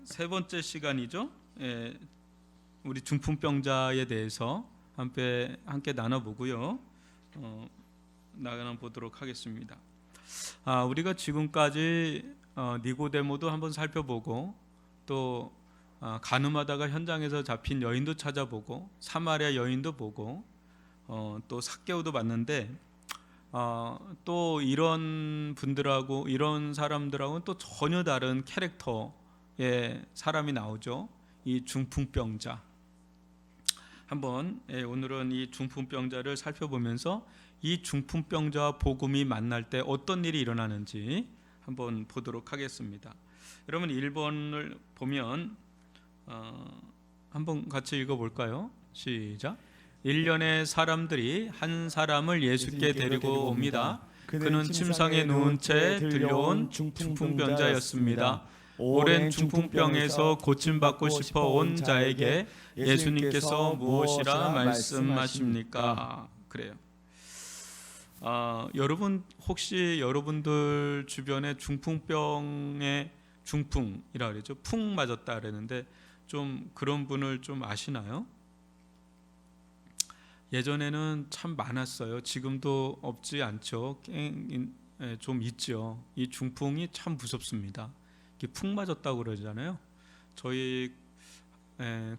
세 번째 시간이죠. 우리 중풍병자에 대해서 함께 나눠보고요. 나눠보도록 하겠습니다. 우리가 지금까지 니고데모도 한번 살펴보고 또 간음하다가 현장에서 잡힌 여인도 찾아보고 사마리아 여인도 보고 또 삭개오도 봤는데 또 이런 분들하고 이런 사람들하고는 또 전혀 다른 캐릭터의 사람이 나오죠. 이 중풍병자. 한번 오늘은 이 중풍병자를 살펴보면서 이 중풍병자와 복음이 만날 때 어떤 일이 일어나는지 한번 보도록 하겠습니다. 여러분 1번을 보면 한번 같이 읽어볼까요? 시작. 1년의 사람들이 한 사람을 예수께 데리고 옵니다. 그는 침상에 누운 채 들려온 중풍병자였습니다. 오랜 중풍병에서 고침받고 싶어 온 자에게 예수님께서 무엇이라 말씀하십니까? 그래요. 여러분 혹시 여러분들 주변에 중풍병의 중풍이라 그러죠. 풍 맞았다 그러는데 좀 그런 분을 좀 아시나요? 예전에는 참 많았어요. 지금도 없지 않죠. 좀 있죠. 이 중풍이 참 무섭습니다. 풍 맞았다고 그러잖아요. 저희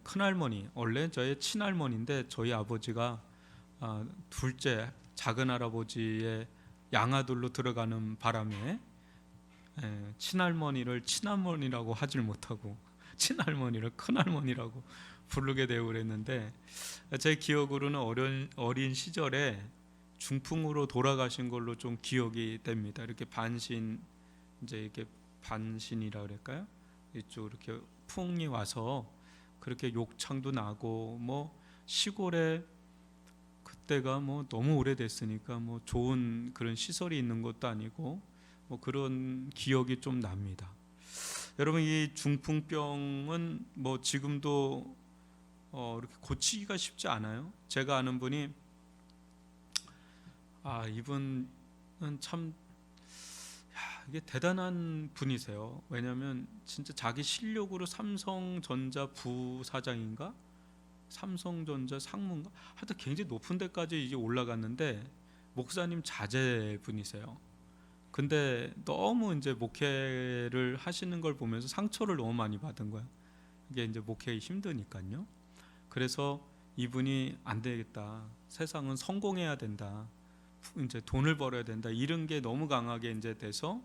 큰할머니, 원래 저희 친할머니인데 저희 아버지가 둘째 작은 할아버지의 양아들로 들어가는 바람에 친할머니를 친할머니라고 하질 못하고 친할머니를 큰할머니라고 부르게 되고 그랬는데, 제 기억으로는 어린 시절에 중풍으로 돌아가신 걸로 좀 기억이 됩니다. 이렇게 이렇게 반신이라 그럴까요? 이쪽 이렇게 풍이 와서 그렇게 욕창도 나고 뭐 시골에 그때가 뭐 너무 오래됐으니까 뭐 좋은 그런 시설이 있는 것도 아니고 뭐 그런 기억이 좀 납니다. 여러분 이 중풍병은 뭐 지금도 이렇게 고치기가 쉽지 않아요. 제가 아는 분이 이분은 참 이게 대단한 분이세요. 왜냐하면 진짜 자기 실력으로 삼성전자 부사장인가, 삼성전자 상무인가, 하여튼 굉장히 높은 데까지 이제 올라갔는데 목사님 자제분이세요. 근데 너무 이제 목회를 하시는 걸 보면서 상처를 너무 많이 받은 거예요. 이게 이제 목회가 힘드니까요. 그래서 이분이 안 되겠다. 세상은 성공해야 된다. 이제 돈을 벌어야 된다. 이런 게 너무 강하게 이제 돼서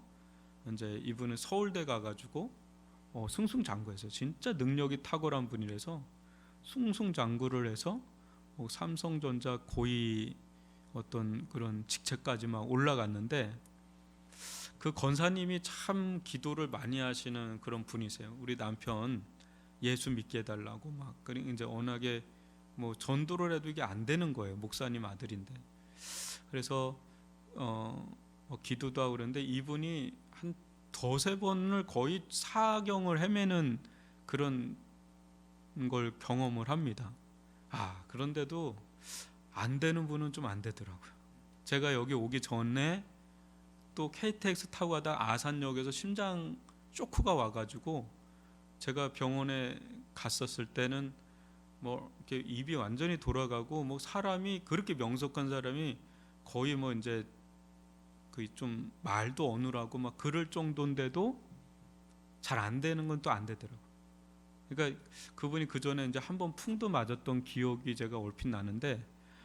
이제 이분은 서울대 가가지고 승승장구해서 진짜 능력이 탁월한 분이라서 승승장구를 해서 삼성전자 고위 어떤 그런 직책까지 막 올라갔는데, 그 권사님이 참 기도를 많이 하시는 그런 분이세요. 우리 남편 예수 믿게 해달라고 막 이제 워낙에 뭐 전도를 해도 이게 안 되는 거예요. 목사님 아들인데. 그래서 기도도 하고 그러는데 이분이 한 두세 번을 거의 사경을 헤매는 그런 걸 경험을 합니다. 그런데도 안 되는 분은 좀 안 되더라고요. 제가 여기 오기 전에 또 KTX 타고 가다 아산역에서 심장 쇼크가 와가지고 제가 병원에 갔었을 때는 뭐 이렇게 입이 완전히 돌아가고 뭐 사람이 그렇게 명석한 사람이 거의 뭐 이제 그 좀 말도 어눌하고 막 그럴 정도인데도 잘 안 되는 건 또 안 되더라고요. 그러니까 그분이 그 전에 이제 한번 풍도 맞았던 기억이 제가 얼핏 나는데,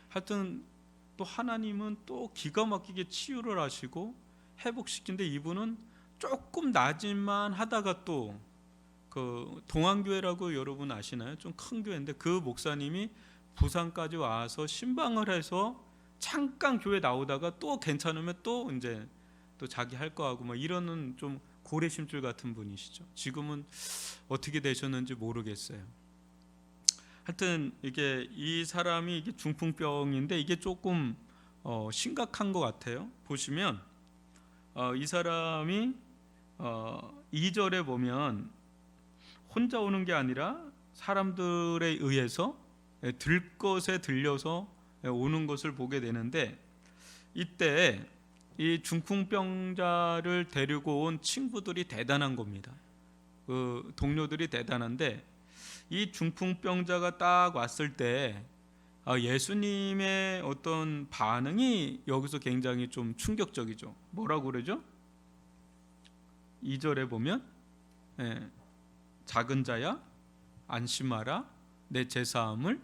하여튼 또 하나님은 또 기가 막히게 치유를 하시고 회복시킨데, 이분은 조금 나지만 하다가 또 그 동안교회라고 여러분 아시나요? 좀 큰 교회인데 그 목사님이 부산까지 와서 신방을 해서 잠깐 교회 나오다가 또 괜찮으면 또 이제 또 자기 할 거 하고 뭐 이러는 좀 고래심줄 같은 분이시죠. 지금은 어떻게 되셨는지 모르겠어요. 하여튼 이 사람이 이게 중풍병인데 이게 조금 심각한 것 같아요. 보시면 이 사람이 2절에 보면 혼자 오는 게 아니라 사람들에 의해서 들것에 들려서 오는 것을 보게 되는데, 이때 이 중풍병자를 데리고 온 친구들이 대단한 겁니다. 그 동료들이 대단한데 이 중풍병자가 딱 왔을 때 예수님의 어떤 반응이 여기서 굉장히 좀 충격적이죠. 뭐라고 그러죠? 2절에 보면 작은 자야 안심하라 내 제사함을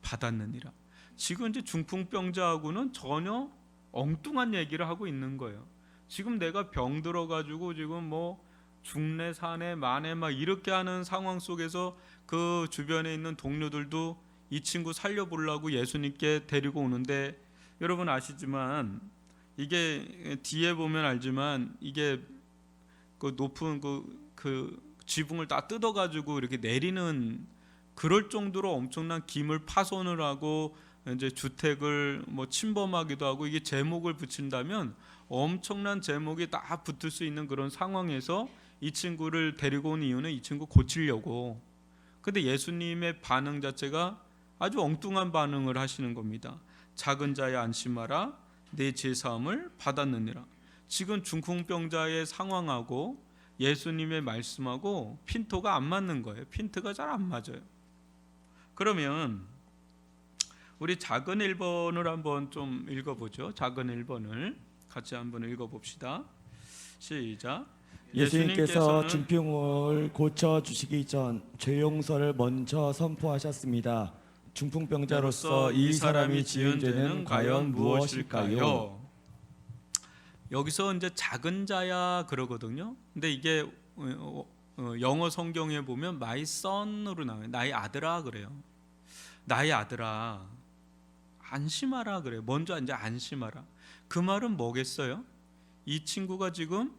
받았느니라. 지금 이제 중풍병자하고는 전혀 엉뚱한 얘기를 하고 있는 거예요. 지금 내가 병 들어가지고 지금 뭐 중내 산에 만에 막 이렇게 하는 상황 속에서 그 주변에 있는 동료들도 이 친구 살려보려고 예수님께 데리고 오는데, 여러분 아시지만 이게 뒤에 보면 알지만 이게 그 높은 그 지붕을 다 뜯어가지고 이렇게 내리는, 그럴 정도로 엄청난 기물 파손을 하고 이제 주택을 뭐 침범하기도 하고, 이게 제목을 붙인다면 엄청난 제목이 다 붙을 수 있는 그런 상황에서 이 친구를 데리고 온 이유는 이 친구 고치려고. 근데 예수님의 반응 자체가 아주 엉뚱한 반응을 하시는 겁니다. 작은 자야 안심하라 내 제사함을 받았느니라. 지금 중풍병자의 상황하고 예수님의 말씀하고 핀트가 안 맞는 거예요. 핀트가 잘 안 맞아요. 그러면 우리 작은 1번을 한번 좀 읽어보죠. 작은 1번을 같이 한번 읽어봅시다. 시작. 예수님께서 중풍을 고쳐주시기 전 죄 용서를 먼저 선포하셨습니다. 중풍병자로서 이 사람이 지은 죄는 과연 무엇일까요? 여기서 이제 작은 자야 그러거든요. 근데 이게 영어 성경에 보면 my son으로 나와요. 나의 아들아 그래요. 나의 아들아 안심하라 그래요. 먼저 이제 안심하라. 그 말은 뭐겠어요? 이 친구가 지금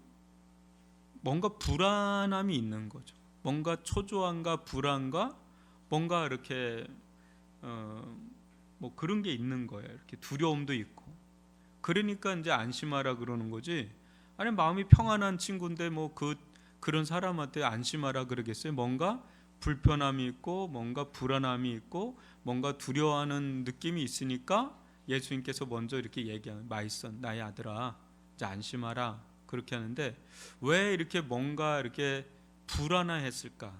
뭔가 불안함이 있는 거죠. 뭔가 초조함과 불안과 뭔가 이렇게 뭐 그런 게 있는 거예요. 이렇게 두려움도 있고. 그러니까 이제 안심하라 그러는 거지. 아니 마음이 평안한 친구인데 뭐 그런 사람한테 안심하라 그러겠어요? 뭔가 불편함이 있고 뭔가 불안함이 있고 뭔가 두려워하는 느낌이 있으니까 예수님께서 먼저 이렇게 얘기하는 마이선 나의 아들아 이제 안심하라 그렇게 하는데, 왜 이렇게 뭔가 이렇게 불안해했을까?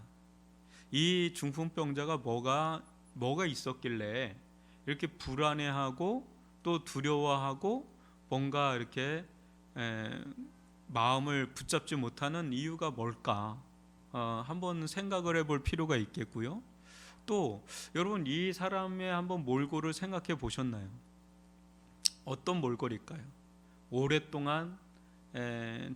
이 중풍병자가 뭐가 있었길래 이렇게 불안해하고 또 두려워하고 뭔가 이렇게 마음을 붙잡지 못하는 이유가 뭘까? 한번 생각을 해볼 필요가 있겠고요. 또 여러분 이 사람의 한번 몰골을 생각해 보셨나요? 어떤 몰골일까요? 오랫동안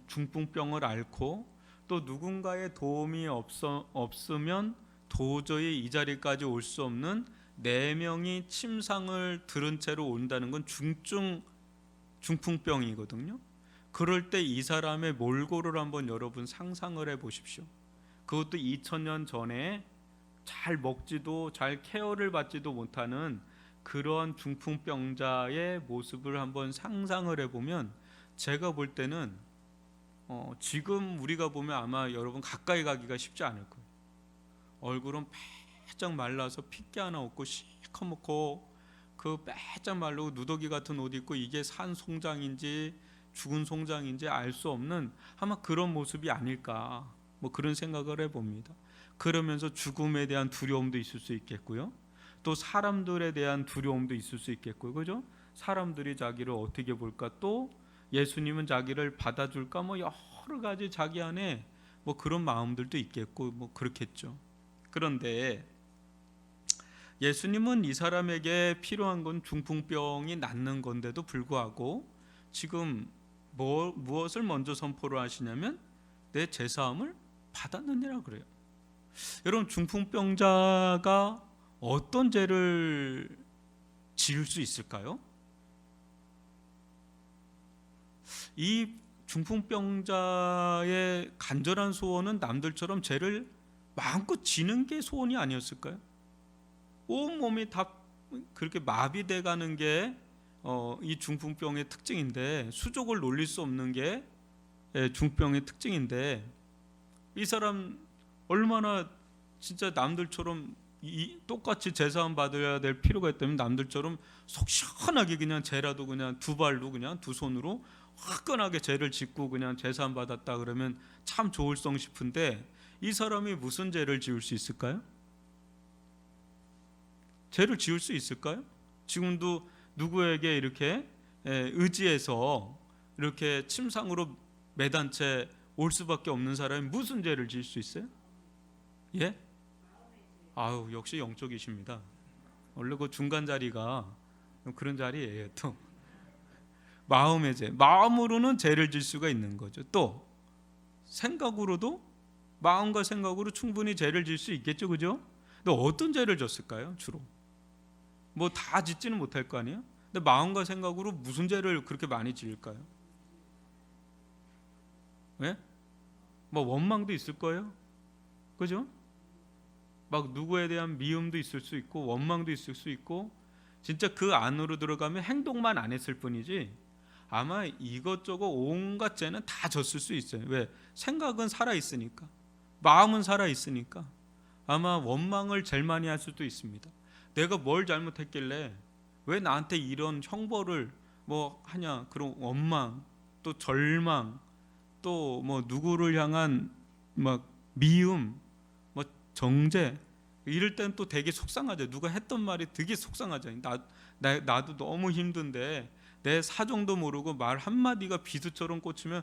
중풍병을 앓고 또 누군가의 도움이 없으면 도저히 이 자리까지 올 수 없는 4명이 침상을 들은 채로 온다는 건 중풍병이거든요. 그럴 때 이 사람의 몰골을 한번 여러분 상상을 해 보십시오. 그것도 2000년 전에 잘 먹지도 잘 케어를 받지도 못하는 그런 중풍병자의 모습을 한번 상상을 해보면 제가 볼 때는 지금 우리가 보면 아마 여러분 가까이 가기가 쉽지 않을 거예요. 얼굴은 빼짝 말라서 핏기 하나 없고 시커멓고 그 빼짝 말르고 누더기 같은 옷 입고 이게 산 송장인지 죽은 송장인지 알 수 없는 아마 그런 모습이 아닐까, 뭐 그런 생각을 해봅니다. 그러면서 죽음에 대한 두려움도 있을 수 있겠고요. 또 사람들에 대한 두려움도 있을 수 있겠고요. 그죠? 사람들이 자기를 어떻게 볼까, 또 예수님은 자기를 받아줄까, 뭐 여러 가지 자기 안에 뭐 그런 마음들도 있겠고 뭐 그렇겠죠. 그런데 예수님은 이 사람에게 필요한 건 중풍병이 낫는 건데도 불구하고 지금 무엇을 먼저 선포를 하시냐면 내 제사함을 받았느니라 그래요. 여러분 중풍병자가 어떤 죄를 지을 수 있을까요? 이 중풍병자의 간절한 소원은 남들처럼 죄를 마음껏 지는 게 소원이 아니었을까요? 온몸이 다 그렇게 마비돼 가는 게 이 중풍병의 특징인데, 수족을 놀릴 수 없는 게 중풍병의 특징인데, 이 사람 얼마나 진짜 남들처럼 똑같이 제사함 받아야 될 필요가 있다면 남들처럼 속 시원하게 그냥 죄라도 그냥 두 발로 그냥 두 손으로 화끈하게 죄를 짓고 그냥 제사함 받았다 그러면 참 좋을성 싶은데, 이 사람이 무슨 죄를 지을 수 있을까요? 죄를 지을 수 있을까요? 지금도 누구에게 이렇게 의지해서 이렇게 침상으로 매단 채 올 수밖에 없는 사람이 무슨 죄를 지을 수 있어요? 예? 아유, 역시 영적이십니다. 원래 그 중간 자리가 그런 자리예요. 또 마음의 죄, 마음으로는 죄를 질 수가 있는 거죠. 또 생각으로도, 마음과 생각으로 충분히 죄를 질 수 있겠죠, 그죠? 근데 어떤 죄를 졌을까요? 주로 뭐 다 짓지는 못할 거 아니에요? 근데 마음과 생각으로 무슨 죄를 그렇게 많이 지을까요? 예? 뭐 원망도 있을 거예요, 그죠? 막 누구에 대한 미움도 있을 수 있고 원망도 있을 수 있고, 진짜 그 안으로 들어가면 행동만 안 했을 뿐이지 아마 이것저것 온갖 죄는 다 졌을 수 있어요. 왜? 생각은 살아 있으니까, 마음은 살아 있으니까 아마 원망을 제일 많이 할 수도 있습니다. 내가 뭘 잘못했길래 왜 나한테 이런 형벌을 뭐 하냐, 그런 원망, 또 절망, 또 뭐 누구를 향한 막 미움, 뭐 정죄, 이럴 땐 또 되게 속상하죠. 누가 했던 말이 되게 속상하죠. 나도 너무 힘든데 내 사정도 모르고 말 한마디가 비수처럼 꽂히면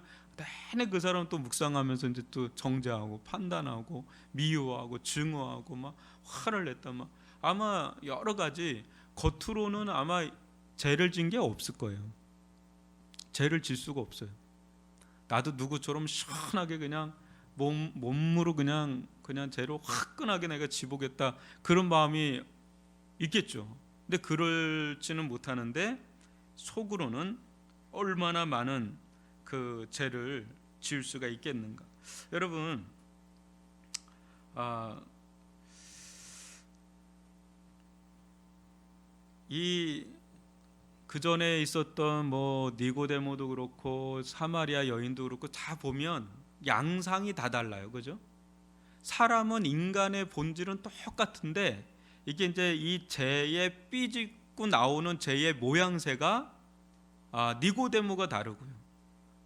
내내 그 사람 또 묵상하면서 이제 또 정죄하고 판단하고 미워하고 증오하고 막 화를 냈다, 막 아마 여러 가지 겉으로는 아마 죄를 진 게 없을 거예요. 죄를 질 수가 없어요. 나도 누구처럼 시원하게 그냥 몸으로 그냥 죄로 화끈하게 내가 지보겠다, 그런 마음이 있겠죠. 근데 그럴지는 못하는데 속으로는 얼마나 많은 그 죄를 지을 수가 있겠는가. 여러분, 이 그전에 있었던 뭐 니고데모도 그렇고 사마리아 여인도 그렇고 다 보면 양상이 다 달라요, 그죠? 사람은 인간의 본질은 똑같은데 이게 이제 이 죄에 삐짓고 나오는 죄의 모양새가 니고데모가 다르고요,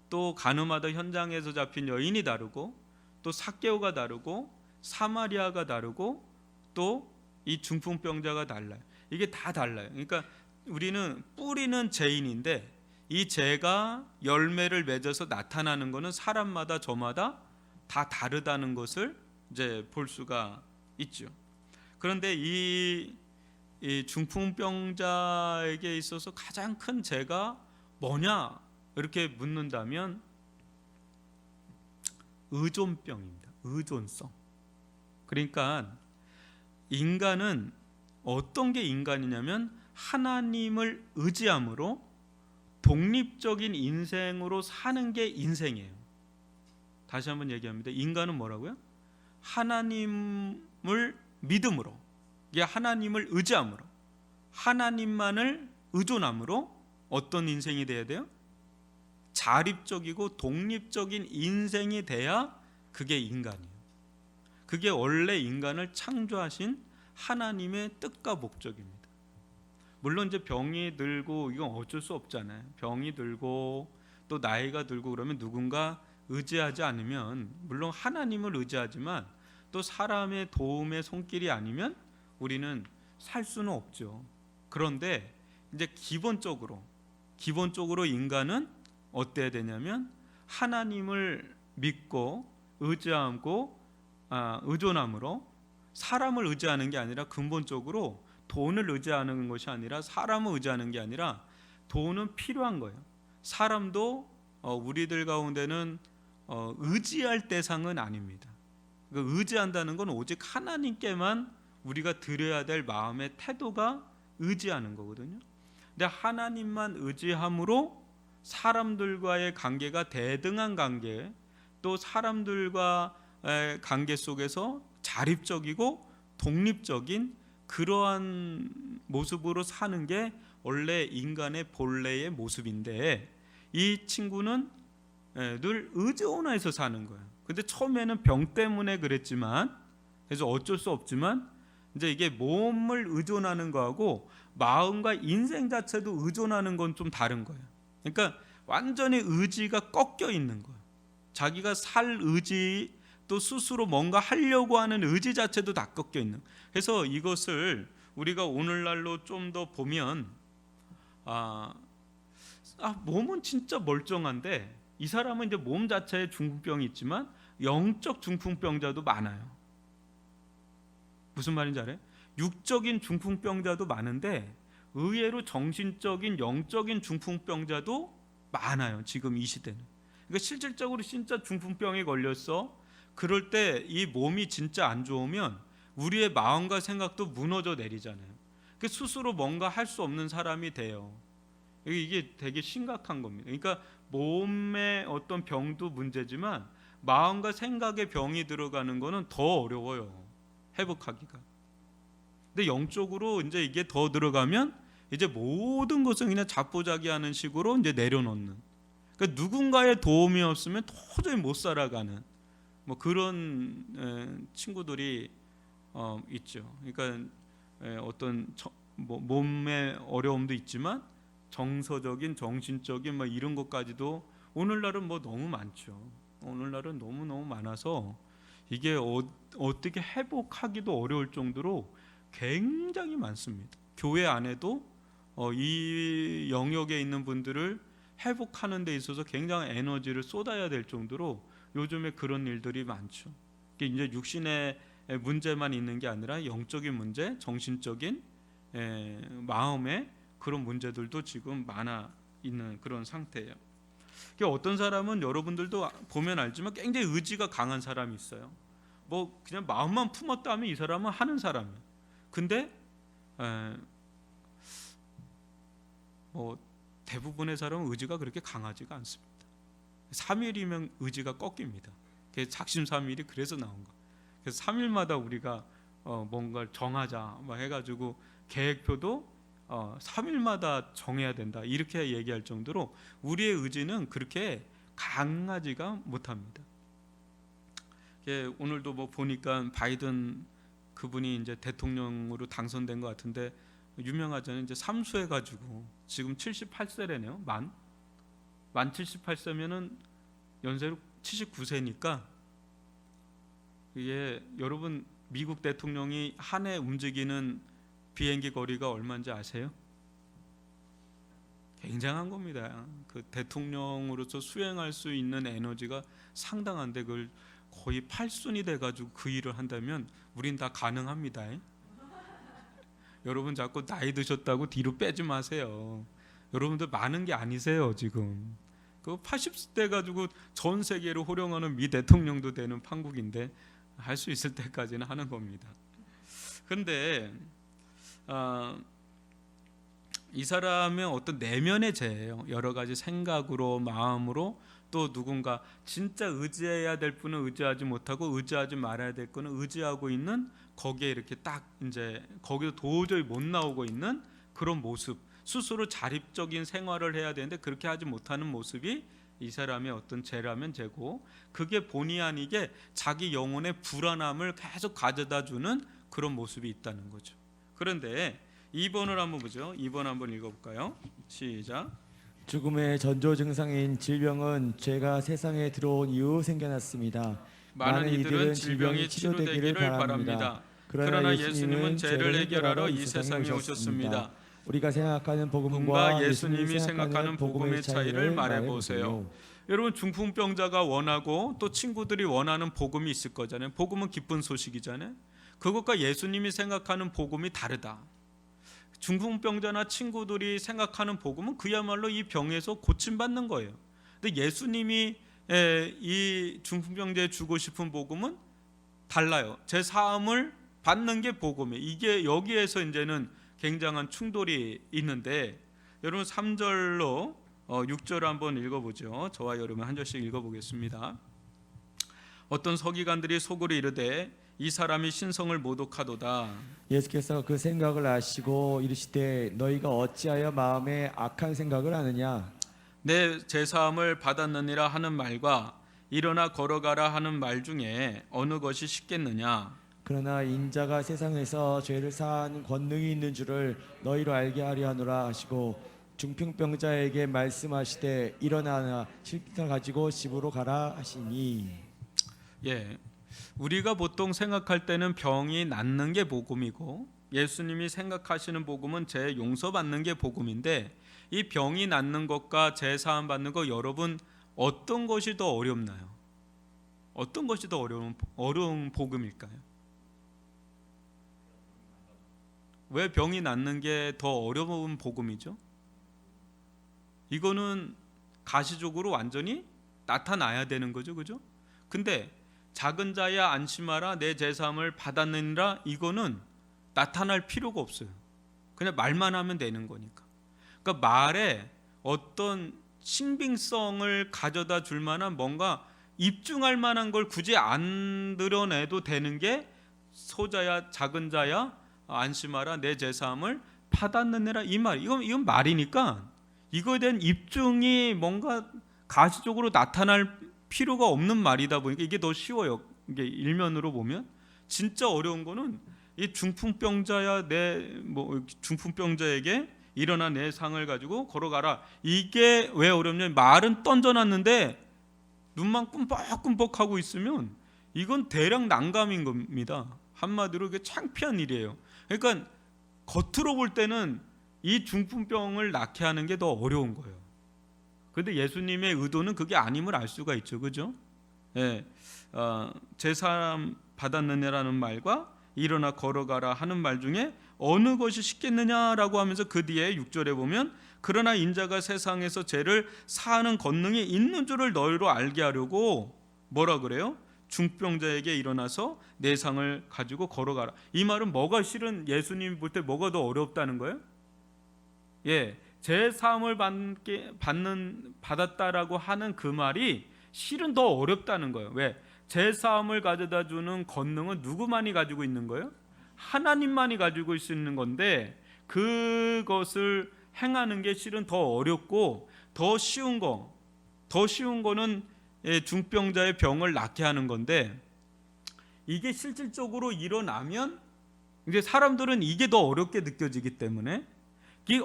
또 가늠하다 현장에서 잡힌 여인이 다르고, 또 삭개오가 다르고, 사마리아가 다르고, 또 이 중풍병자가 달라요. 이게 다 달라요. 그러니까 우리는 뿌리는 죄인인데 이 죄가 열매를 맺어서 나타나는 것은 사람마다 저마다 다 다르다는 것을 이제 볼 수가 있죠. 그런데 이 중풍병자에게 있어서 가장 큰 죄가 뭐냐 이렇게 묻는다면 의존병입니다. 의존성. 그러니까 인간은 어떤 게 인간이냐면 하나님을 의지함으로 독립적인 인생으로 사는 게 인생이에요. 다시 한번 얘기합니다. 인간은 뭐라고요? 하나님을 믿음으로, 이게 하나님을 의지함으로, 하나님만을 의존함으로 어떤 인생이 돼야 돼요? 자립적이고 독립적인 인생이 돼야 그게 인간이에요. 그게 원래 인간을 창조하신 하나님의 뜻과 목적입니다. 물론 이제 병이 들고 이건 어쩔 수 없잖아요. 병이 들고 또 나이가 들고 그러면 누군가 의지하지 않으면, 물론 하나님을 의지하지만 또 사람의 도움의 손길이 아니면 우리는 살 수는 없죠. 그런데 이제 기본적으로 인간은 어때야 되냐면 하나님을 믿고 의지하고 의존함으로, 사람을 의지하는 게 아니라 근본적으로 돈을 의지하는 것이 아니라 사람을 의지하는 게 아니라, 돈은 필요한 거예요. 사람도 우리들 가운데는 의지할 대상은 아닙니다. 그러니까 의지한다는 건 오직 하나님께만 우리가 드려야 될 마음의 태도가 의지하는 거거든요. 근데 하나님만 의지함으로 사람들과의 관계가 대등한 관계, 또 사람들과의 관계 속에서 자립적이고 독립적인 그러한 모습으로 사는 게 원래 인간의 본래의 모습인데, 이 친구는 늘 의존해서 사는 거예요. 근데 처음에는 병 때문에 그랬지만, 그래서 어쩔 수 없지만 이제 이게 몸을 의존하는 거하고 마음과 인생 자체도 의존하는 건 좀 다른 거예요. 그러니까 완전히 의지가 꺾여 있는 거예요. 자기가 살 의지, 또 스스로 뭔가 하려고 하는 의지 자체도 다 꺾여 있는. 그래서 이것을 우리가 오늘날로 좀 더 보면 몸은 진짜 멀쩡한데 이 사람은 이제 몸 자체에 중풍병이 있지만 영적 중풍병자도 많아요. 무슨 말인지 알아요? 육적인 중풍병자도 많은데 의외로 정신적인 영적인 중풍병자도 많아요. 지금 이 시대는. 그러니까 실질적으로 진짜 중풍병에 걸렸어. 그럴 때 이 몸이 진짜 안 좋으면 우리의 마음과 생각도 무너져 내리잖아요. 그 스스로 뭔가 할 수 없는 사람이 돼요. 이게 되게 심각한 겁니다. 그러니까 몸의 어떤 병도 문제지만 마음과 생각의 병이 들어가는 거는 더 어려워요. 회복하기가. 근데 영적으로 이제 이게 더 들어가면 이제 모든 것을 그냥 자포자기하는 식으로 이제 내려놓는. 그러니까 누군가의 도움이 없으면 도저히 못 살아가는 뭐 그런 친구들이 있죠. 그러니까 어떤 몸의 어려움도 있지만 정서적인, 정신적인 뭐 이런 것까지도 오늘날은 뭐 너무 많죠. 오늘날은 너무 많아서 이게 어떻게 회복하기도 어려울 정도로 굉장히 많습니다. 교회 안에도 이 영역에 있는 분들을 회복하는 데 있어서 굉장히 에너지를 쏟아야 될 정도로 요즘에 그런 일들이 많죠. 이제 육신의 문제만 있는 게 아니라 영적인 문제, 정신적인 마음의 그런 문제들도 지금 많아 있는 그런 상태예요. 어떤 사람은 여러분들도 보면 알지만 굉장히 의지가 강한 사람이 있어요. 뭐 그냥 마음만 품었다 하면 이 사람은 하는 사람이에요. 근데 뭐 대부분의 사람은 의지가 그렇게 강하지가 않습니다. 3일이면 의지가 꺾입니다. 작심삼일이 그래서 나온 거. 그래서 3일마다 우리가 뭔가를 정하자 막 해가지고 계획표도 3일마다 정해야 된다 이렇게 얘기할 정도로 우리의 의지는 그렇게 강하지가 못합니다. 오늘도 뭐 보니까 바이든 그분이 이제 대통령으로 당선된 것 같은데 유명하잖아요. 이제 삼수해가지고 지금 78세래네요. 만 78세면은 연세로 79세니까 이게 여러분 미국 대통령이 한 해 움직이는 비행기 거리가 얼마인지 아세요? 굉장한 겁니다. 그 대통령으로서 수행할 수 있는 에너지가 상당한데 그걸 거의 8순이 돼가지고 그 일을 한다면 우린 다 가능합니다. 여러분 자꾸 나이 드셨다고 뒤로 빼지 마세요. 여러분들 많은 게 아니세요 지금. 그 80대 가지고 전 세계를 호령하는 미 대통령도 되는 판국인데 할 수 있을 때까지는 하는 겁니다. 그런데 이 사람의 어떤 내면의 죄예요. 여러 가지 생각으로 마음으로 또 누군가 진짜 의지해야 될 분은 의지하지 못하고 의지하지 말아야 될 거는 의지하고 있는 거기에 이렇게 딱 이제 거기서 도저히 못 나오고 있는 그런 모습. 스스로 자립적인 생활을 해야 되는데 그렇게 하지 못하는 모습이 이 사람의 어떤 죄라면 죄고 그게 본의 아니게 자기 영혼의 불안함을 계속 가져다 주는 그런 모습이 있다는 거죠. 그런데 2번을 한번 보죠. 2번 한번 읽어볼까요? 시작. 죽음의 전조 증상인 질병은 죄가 세상에 들어온 이후 생겨났습니다. 많은 이들은 질병이 치료되기를 바랍니다. 그러나 예수님은 죄를 해결하러 이 세상에 오셨습니다. 우리가 생각하는 복음과 예수님이 생각하는 복음의 차이를 말해보세요. 여러분 중풍병자가 원하고 또 친구들이 원하는 복음이 있을 거잖아요. 복음은 기쁜 소식이잖아요. 그것과 예수님이 생각하는 복음이 다르다. 중풍병자나 친구들이 생각하는 복음은 그야말로 이 병에서 고침받는 거예요. 근데 예수님이 이 중풍병자에 주고 싶은 복음은 달라요. 제 사함을 받는 게 복음이에요. 이게 여기에서 이제는 굉장한 충돌이 있는데 여러분 3절로 6절 한번 읽어보죠. 저와 여러분 한 절씩 읽어보겠습니다. 어떤 서기관들이 속으로 이르되 이 사람이 신성을 모독하도다. 예수께서 그 생각을 아시고 이르시되 너희가 어찌하여 마음에 악한 생각을 하느냐. 내 제사함을 받았느니라 하는 말과 일어나 걸어가라 하는 말 중에 어느 것이 쉽겠느냐. 그러나 인자가 세상에서 죄를 사하는 권능이 있는 줄을 너희로 알게 하려 하노라 하시고 중풍병자에게 말씀하시되 일어나나 실컷 가지고 집으로 가라 하시니. 우리가 보통 생각할 때는 병이 낫는 게 복음이고 예수님이 생각하시는 복음은 죄 용서받는 게 복음인데, 이 병이 낫는 것과 죄 사함 받는 것, 여러분 어떤 것이 더 어렵나요? 어떤 것이 더 어려운 복음일까요? 왜 병이 낫는 게 더 어려운 복음이죠? 이거는 가시적으로 완전히 나타나야 되는 거죠, 그죠? 근데 작은 자야 안심하라 내 제사함을 받았느니라, 이거는 나타날 필요가 없어요. 그냥 말만 하면 되는 거니까. 그러니까 말에 어떤 신빙성을 가져다 줄 만한 뭔가 입증할 만한 걸 굳이 안 드러내도 되는 게 소자야 작은 자야 안심하라 내 제사함을 받았느니라, 이 말. 이건 말이니까 이거에 대한 입증이 뭔가 가시적으로 나타날 필요가 없는 말이다 보니까 이게 더 쉬워요. 이게 일면으로 보면. 진짜 어려운 거는 이 중풍병자야 중풍병자에게 일어나 내 상을 가지고 걸어가라. 이게 왜 어렵냐면, 말은 던져놨는데 눈만 끔뻑끔뻑하고 있으면 이건 대량 난감인 겁니다. 한마디로 이게 창피한 일이에요. 그러니까 겉으로 볼 때는 이 중풍병을 낫게 하는 게 더 어려운 거예요. 그런데 예수님의 의도는 그게 아님을 알 수가 있죠, 그죠? 예, 제사함 받았느냐라는 말과 일어나 걸어가라 하는 말 중에 어느 것이 쉽겠느냐라고 하면서 그 뒤에 6절에 보면, 그러나 인자가 세상에서 죄를 사하는 권능이 있는 줄을 너희로 알게 하려고 뭐라 그래요? 중병자에게 일어나서 내 상을 가지고 걸어가라. 이 말은 뭐가 실은 예수님이 볼 때 뭐가 더 어렵다는 거예요? 예, 제 사함을 받았다라고 하는 그 말이 실은 더 어렵다는 거예요. 왜? 제 사함을 가져다 주는 권능은 누구만이 가지고 있는 거예요? 하나님만이 가지고 있는 건데, 그것을 행하는 게 실은 더 어렵고 더 쉬운 거는 중병자의 병을 낫게 하는 건데, 이게 실질적으로 일어나면 이제 사람들은 이게 더 어렵게 느껴지기 때문에, 이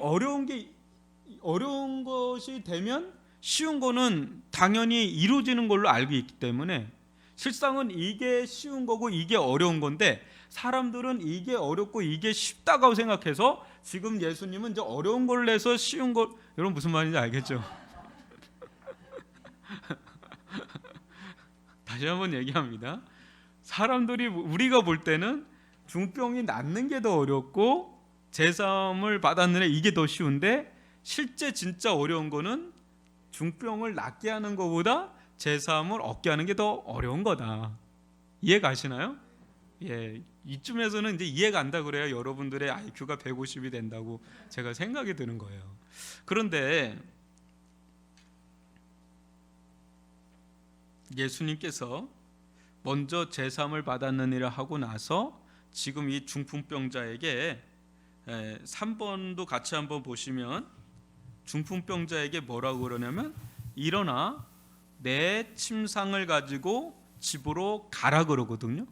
어려운 것이 되면 쉬운 거는 당연히 이루어지는 걸로 알고 있기 때문에, 실상은 이게 쉬운 거고 이게 어려운 건데, 사람들은 이게 어렵고 이게 쉽다고 생각해서 지금 예수님은 이제 어려운 걸 내서 쉬운 걸, 여러분 무슨 말인지 알겠죠? 다시 한번 얘기합니다. 사람들이, 우리가 볼 때는 중병이 낫는 게 더 어렵고 제사함을 받았느냐 이게 더 쉬운데, 실제 진짜 어려운 거는 중병을 낫게 하는 것보다 제사함을 얻게 하는 게 더 어려운 거다. 이해 가시나요? 예, 이쯤에서는 이제 이해가 안다 그래야 여러분들의 IQ가 150이 된다고 제가 생각이 드는 거예요. 그런데 예수님께서 먼저 제사함을 받았느니라 하고 나서 지금 이 중풍병자에게 3번도 같이 한번 보시면, 중풍병자에게 뭐라고 그러냐면 일어나 내 침상을 가지고 집으로 가라 그러거든요.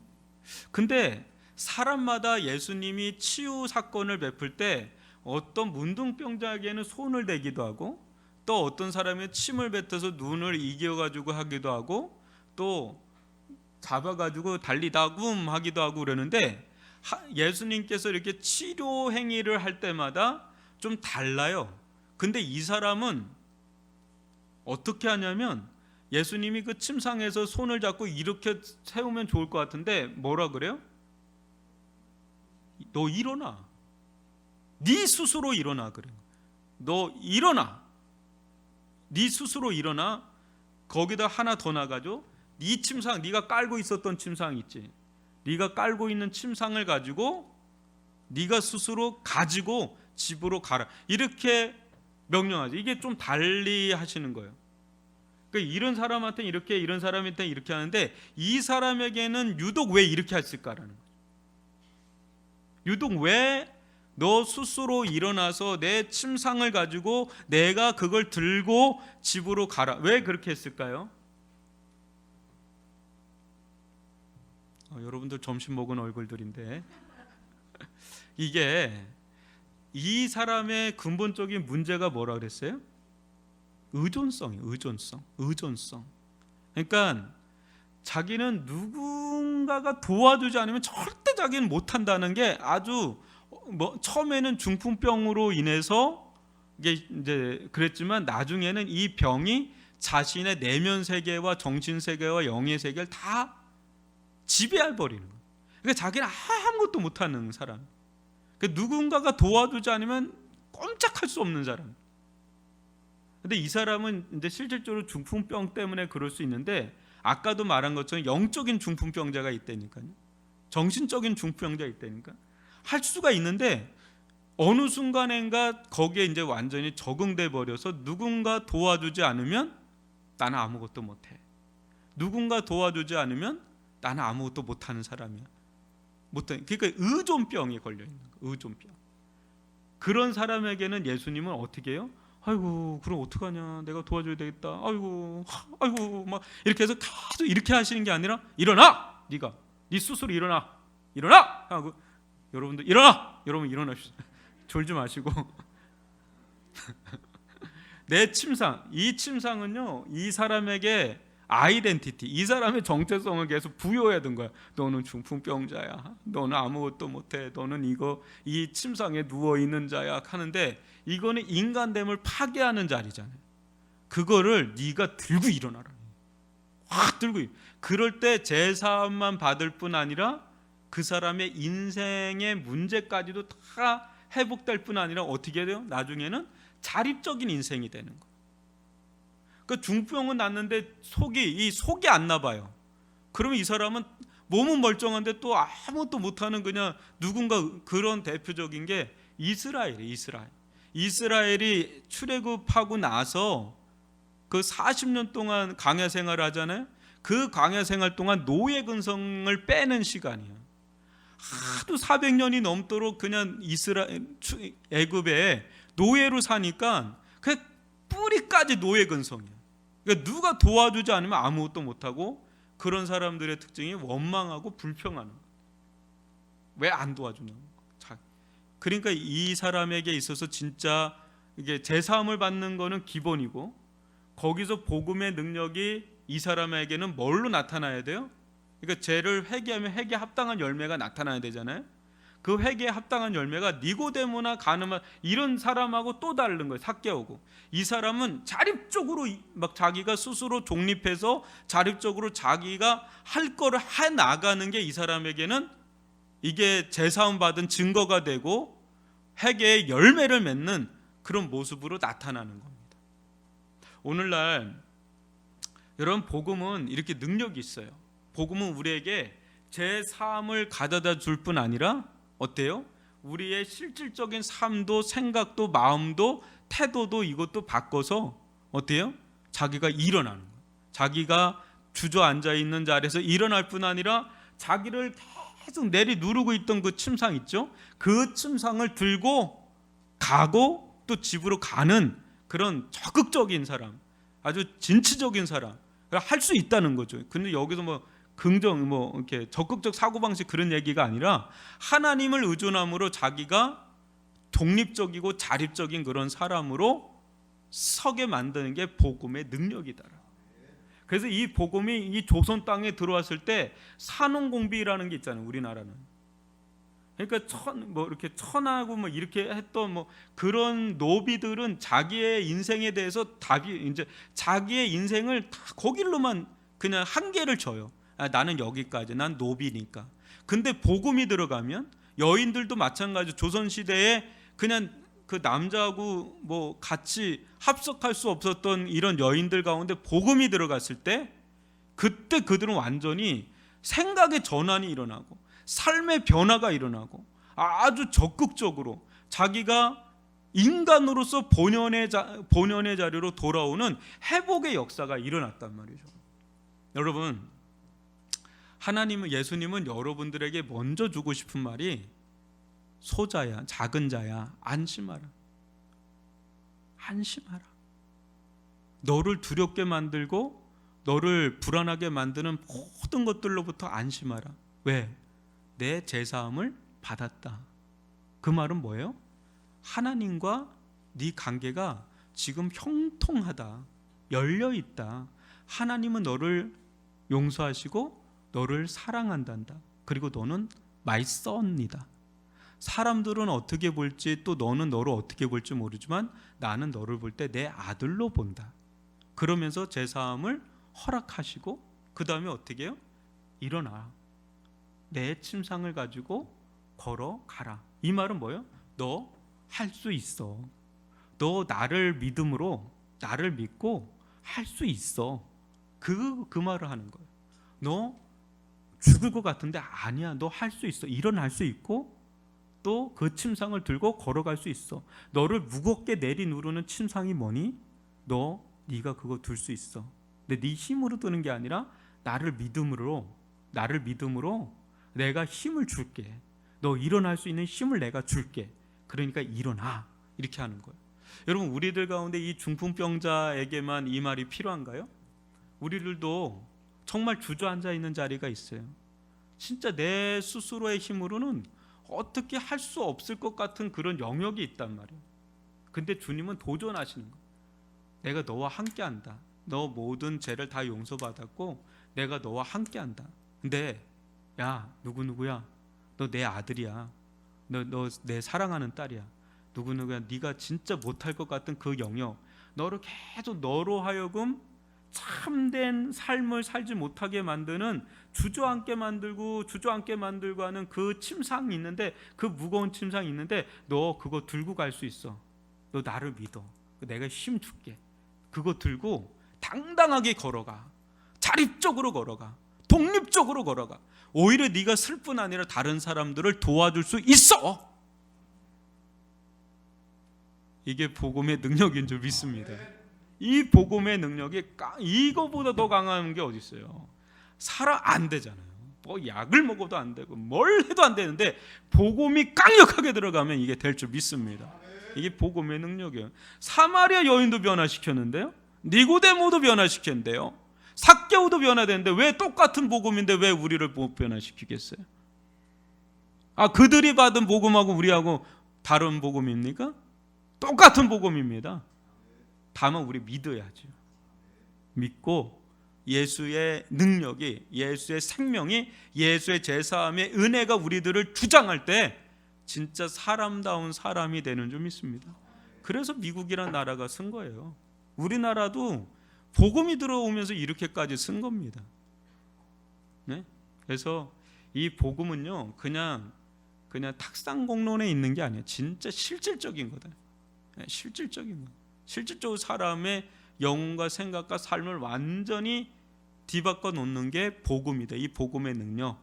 근데 사람마다 예수님이 치유 사건을 베풀 때 어떤 문둥병자에게는 손을 대기도 하고, 또 어떤 사람이 침을 뱉어서 눈을 이겨가지고 하기도 하고, 또 잡아가지고 달리다 굼 하기도 하고 그러는데, 예수님께서 이렇게 치료 행위를 할 때마다 좀 달라요. 근데 이 사람은 어떻게 하냐면, 예수님이 그 침상에서 손을 잡고 이렇게 세우면 좋을 것 같은데 뭐라 그래요? 너 일어나. 네 스스로 일어나 그래. 너 일어나. 네 스스로 일어나. 거기다 하나 더 나가죠. 네 침상, 네가 깔고 있었던 침상 있지. 네가 깔고 있는 침상을 가지고 네가 스스로 가지고 집으로 가라. 이렇게 명령하죠. 이게 좀 달리 하시는 거예요. 그러니까 이런 사람한테는 이렇게, 이런 사람한테는 이렇게 하는데, 이 사람에게는 유독 왜 이렇게 했을까라는 거죠. 유독 왜 너 스스로 일어나서 내 침상을 가지고 내가 그걸 들고 집으로 가라. 왜 그렇게 했을까요? 여러분들 점심 먹은 얼굴들인데 이게 이 사람의 근본적인 문제가 뭐라 그랬어요? 의존성이에요. 의존성. 그러니까 자기는 누군가가 도와주지 않으면 절대 자기는 못한다는 게 아주 처음에는 중풍병으로 인해서 이게 이제 그랬지만 나중에는 이 병이 자신의 내면 세계와 정신 세계와 영의 세계를 다 지배해 버리는 거예요. 그러니까 자기는 아무것도 못하는 사람. 그러니까 누군가가 도와주지 않으면 꼼짝할 수 없는 사람. 근데 이 사람은 이제 실질적으로 중풍병 때문에 그럴 수 있는데 아까도 말한 것처럼 영적인 중풍병자가 있다니까요. 정신적인 중풍병자가 있다니까. 할 수가 있는데 어느 순간인가 거기에 이제 완전히 적응돼 버려서 누군가 도와주지 않으면 나는 아무것도 못해. 누군가 도와주지 않으면 나는 아무것도 못하는 사람이야. 그러니까 의존병이 걸려 있는 거야. 의존병. 그런 사람에게는 예수님은 어떻게 해요? 아이고 그럼 어떡하냐, 내가 도와줘야 되겠다, 아이고 막 이렇게 해서 계속 이렇게 하시는 게 아니라 일어나, 네가 네 스스로 일어나 하고 여러분들 일어나, 여러분 일어나시죠. 졸지 마시고 내 침상, 이 침상은요 이 사람에게 아이덴티티, 이 사람의 정체성을 계속 부여해야 되는 거야. 너는 중풍병자야, 너는 아무것도 못해, 너는 이 침상에 누워있는 자야 하는데 이거는 인간됨을 파괴하는 자리잖아요. 그거를 네가 들고 일어나라. 확 들고. 그럴 때 제사함만 받을 뿐 아니라 그 사람의 인생의 문제까지도 다 회복될 뿐 아니라 어떻게 해야 돼요? 나중에는 자립적인 인생이 되는 거예요. 그 중풍은 났는데 속이 안 나봐요. 그러면 이 사람은 몸은 멀쩡한데 또 아무것도 못하는 그냥 누군가. 그런 대표적인 게 이스라엘이 출애굽하고 나서 그 40년 동안 광야 생활을 하잖아요. 그 광야 생활 동안 노예 근성을 빼는 시간이에요. 하도 400년이 넘도록 그냥 애굽에 노예로 사니까 그 뿌리까지 노예 근성이에요. 그러니까 누가 도와주지 않으면 아무것도 못하고, 그런 사람들의 특징이 원망하고 불평하는 거예요. 왜 안 도와주냐고. 그러니까 이 사람에게 있어서 진짜 이게 제사함을 받는 거는 기본이고, 거기서 복음의 능력이 이 사람에게는 뭘로 나타나야 돼요? 그러니까 죄를 회개하면 회개에 합당한 열매가 나타나야 되잖아요. 그 회개에 합당한 열매가 니고데모나 가늠한 이런 사람하고 또 다른 거예요. 삭개오고. 이 사람은 자립적으로 막 자기가 스스로 독립해서 자립적으로 자기가 할 거를 해 나가는 게 이 사람에게는 이게 제사함 받은 증거가 되고 회개의 열매를 맺는 그런 모습으로 나타나는 겁니다. 오늘날 여러분, 복음은 이렇게 능력이 있어요. 복음은 우리에게 제사함을 가져다 줄 뿐 아니라 어때요? 우리의 실질적인 삶도 생각도 마음도 태도도 이것도 바꿔서 어때요? 자기가 일어나는 거예요. 자기가 주저앉아 있는 자리에서 일어날 뿐 아니라 자기를 계속 내리 누르고 있던 그 침상 있죠? 그 침상을 들고 가고 또 집으로 가는 그런 적극적인 사람, 아주 진취적인 사람, 할 수 있다는 거죠. 근데 여기서 긍정 이렇게 적극적 사고방식 그런 얘기가 아니라 하나님을 의존함으로 자기가 독립적이고 자립적인 그런 사람으로 서게 만드는 게 복음의 능력이다. 그래서 이 복음이 이 조선 땅에 들어왔을 때 산업공비라는 게 있잖아요. 우리나라는. 그러니까 이렇게 천하고 이렇게 했던 그런 노비들은 자기의 인생에 대해서 이제 자기의 인생을 다 거길로만 그냥 한계를 줘요. 나는 여기까지, 난 노비니까. 근데 복음이 들어가면 여인들도 마찬가지. 조선 시대에 그냥 그 남자하고 같이 합석할 수 없었던 이런 여인들 가운데 복음이 들어갔을 때 그때 그들은 완전히 생각의 전환이 일어나고 삶의 변화가 일어나고 아주 적극적으로 자기가 인간으로서 본연의 자리로 돌아오는 회복의 역사가 일어났단 말이죠. 여러분, 하나님은, 예수님은 여러분들에게 먼저 주고 싶은 말이 소자야, 작은 자야, 안심하라. 안심하라. 너를 두렵게 만들고 너를 불안하게 만드는 모든 것들로부터 안심하라. 왜? 내 제사함을 받았다. 그 말은 뭐예요? 하나님과 네 관계가 지금 형통하다, 열려있다. 하나님은 너를 용서하시고 너를 사랑한단다. 그리고 너는 my son이다. 사람들은 어떻게 볼지 또 너는 너를 어떻게 볼지 모르지만 나는 너를 볼 때 내 아들로 본다. 그러면서 제사함을 허락하시고 그 다음에 어떻게 해요? 일어나. 내 침상을 가지고 걸어가라. 이 말은 뭐예요? 너 할 수 있어. 너 나를 믿음으로 나를 믿고 할 수 있어. 그 말을 하는 거예요. 너 죽을 것 같은데 아니야. 너 할 수 있어. 일어날 수 있고 또 그 침상을 들고 걸어갈 수 있어. 너를 무겁게 내리누르는 침상이 뭐니? 네가 그거 들 수 있어. 근데 네 힘으로 드는 게 아니라 나를 믿음으로 내가 힘을 줄게. 너 일어날 수 있는 힘을 내가 줄게. 그러니까 일어나. 이렇게 하는 거예요. 여러분, 우리들 가운데 이 중풍병자에게만 이 말이 필요한가요? 우리들도 정말 주저앉아 있는 자리가 있어요. 진짜 내 스스로의 힘으로는 어떻게 할 수 없을 것 같은 그런 영역이 있단 말이에요. 근데 주님은 도전하시는 거예요. 내가 너와 함께한다. 너 모든 죄를 다 용서받았고 내가 너와 함께한다. 근데 야, 누구야? 너 내 아들이야. 너 내 사랑하는 딸이야. 누구야? 네가 진짜 못할 것 같은 그 영역, 너를 계속 너로 하여금 참된 삶을 살지 못하게 만드는, 주저앉게 만들고 하는 그 침상이 있는데, 그 무거운 침상이 있는데 너 그거 들고 갈 수 있어. 너 나를 믿어. 내가 힘 줄게. 그거 들고 당당하게 걸어가. 자립적으로 걸어가. 독립적으로 걸어가. 오히려 네가 쓸 뿐 아니라 다른 사람들을 도와줄 수 있어. 이게 복음의 능력인 줄 믿습니다. 이 복음의 능력이 이거보다 더 강한 게 어디 있어요? 안 되잖아요. 뭐 약을 먹어도 안 되고 뭘 해도 안 되는데 복음이 강력하게 들어가면 이게 될 줄 믿습니다. 이게 복음의 능력이에요. 사마리아 여인도 변화시켰는데요. 니고데모도 변화시켰는데요. 삭개오도 변화되는데 왜 똑같은 복음인데 왜 우리를 못 변화시키겠어요? 그들이 받은 복음하고 우리하고 다른 복음입니까? 똑같은 복음입니다. 다만 우리 믿어야죠. 믿고 예수의 능력이, 예수의 생명이, 예수의 제사함의 은혜가 우리들을 주장할 때 진짜 사람다운 사람이 되는 줄 믿습니다. 그래서 미국이란 나라가 쓴 거예요. 우리나라도 복음이 들어오면서 이렇게까지 쓴 겁니다. 네? 그래서 이 복음은요, 그냥 탁상공론에 있는 게 아니에요. 진짜 실질적인 거다. 실질적인 거. 실질적으로 사람의 영혼과 생각과 삶을 완전히 뒤바꿔 놓는 게 복음이다. 이 복음의 능력.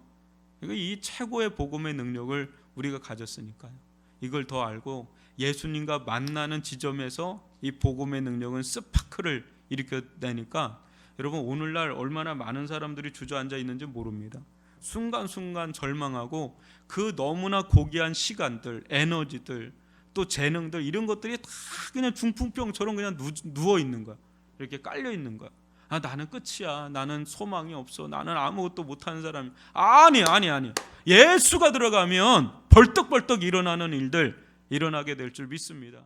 이 최고의 복음의 능력을 우리가 가졌으니까요. 이걸 더 알고 예수님과 만나는 지점에서 이 복음의 능력은 스파크를 일으켜내니까 여러분, 오늘날 얼마나 많은 사람들이 주저앉아 있는지 모릅니다. 순간순간 절망하고 그 너무나 고귀한 시간들, 에너지들, 또 재능들, 이런 것들이 다 그냥 중풍병처럼 그냥 누워 있는 거야. 이렇게 깔려 있는 거야. 나는 끝이야. 나는 소망이 없어. 나는 아무것도 못하는 사람이야. 아니. 예수가 들어가면 벌떡벌떡 일어나는 일들 일어나게 될 줄 믿습니다.